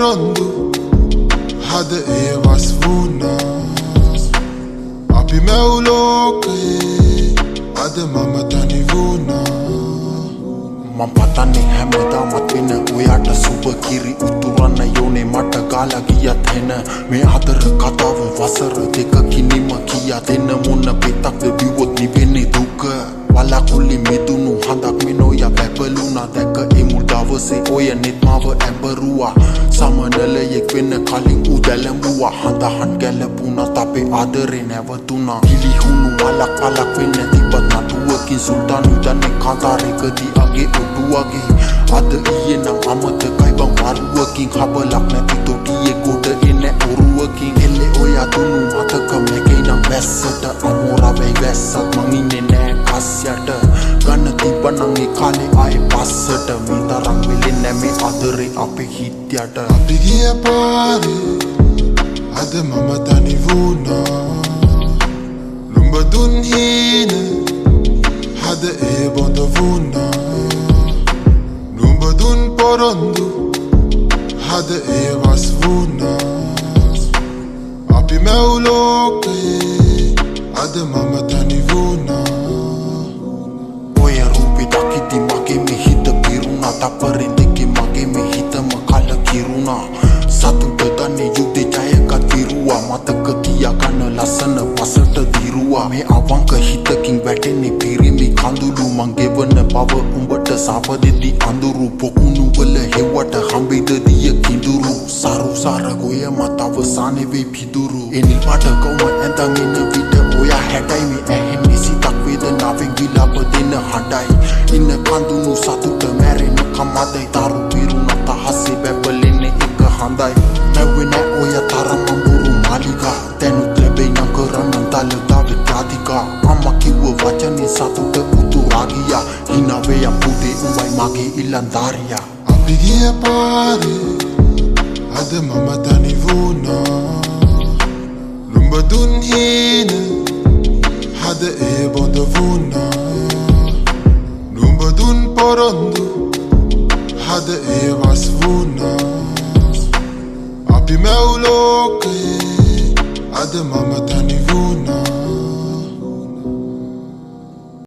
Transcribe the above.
porondu hada evas vuna api meuloke ada mama tani vuna මම්පතන්නේ හැමදාමත් වෙන ඔයාට සුබ කිරි උතුරන්න යෝනේ මට ගාලා ගියත් එන මේ අතර කතාව වසර දෙකකින් නිම කියා දෙන්න මොන පෙතක්ද බිව්වොත් නිවෙන්නේ දුක වලකුලි මිදුණු හඳක් මෙනෝයා බැබළුණා දැක ඒ මුල් දවසේ ඔය නෙත් මාව ඇඹරුවා සමනලයෙක් වෙන්න කලින් උදැලඹුවා හඳහන් ගැලපුණත් අපේ ආදරේ නැවතුණා පිළිහුණු වලක් පලක් වෙන්න තිබත් නටුවකින් සුල්තානු දන්නේ කාන්තාරයකදී අගේ ඔටුවගේ අද ඊයේ නම් අමතකයි බං වරුවකින් හබලක් නැති තොටියේ ගොඩ එන ඔරුවකින් එල්ලේ ඔයා දුන්නු මතක මේකේ නම් වැස්සට අමෝරාවේ වැස්සත් මං ඉන්නේ නෑ කස්යට ගන්න තිබ්බනම් ඒ කාලේ ආයේ පස්සට මේ තරම් වෙලෙන්නේ නෑ මේ ආදරේ අපේ හිත් යට අපි ගිය පාරේ අද මම තනි වුණා නුඹ දුන් හීන hada ඒ බොඳ වුණා නුඹ දුන් පොරොන්දු hada ඒ වස් වුණා අපි මැවුලෝකේ අද මම තනි වුණා ඔය රූපි දකිද්දි මගේ මේ හිත පිරුණා තප්පරෙන් දෙකේ මගේ මේ හිතම කලකිරුණා සතුට දන්නේ යුද්ධේ ජයගත් විරුවා මතක තියා ගන්න ලස්සන පසට දිරුවා මේ අවංක හිතකින් වැටෙන්නේ පිරිමි කඳුළු මං ගෙවන බව උඹට සාප දෙති අඳුරු පොකුණු වල හෙව්වට හම්බෙද දිය කිඳුරු සරු සරගොය මත අවසානේ වේ පිදුරු එනිල් පාට කොම ඇඳන් ඉන්න විට ඔයා හැටයි මේ ඇහෙන්නේ සිතක් වේදනාවෙන් විලාප දෙන හඬයි ඉන්න කඳුණු සතුට මැරෙන කමදයි තරු පිරුණත හස්සේ බැබලෙන්නේ එක හඳයි නැවෙන ඔය තරම් අඹුරු මාලිගා දැනුත් ලැබෙයි නම් කරන්න තලතාවේ ප්‍රාතිකා අම්මා කිව්ව වචනේ සතුට උතුරා ගියා හිනාවේ යම්පුතේ උඹයි මගේ ඉලන්දාරියා අපි ගිය පාරේ අද මම තනි වුණා නුඹ දුන් හීන hada ඒ බොඳ වුණා නුඹ දුන් පොරොන්දු hada ඒ වස් වුණා අපි මැවුලෝකේ අද මම තනි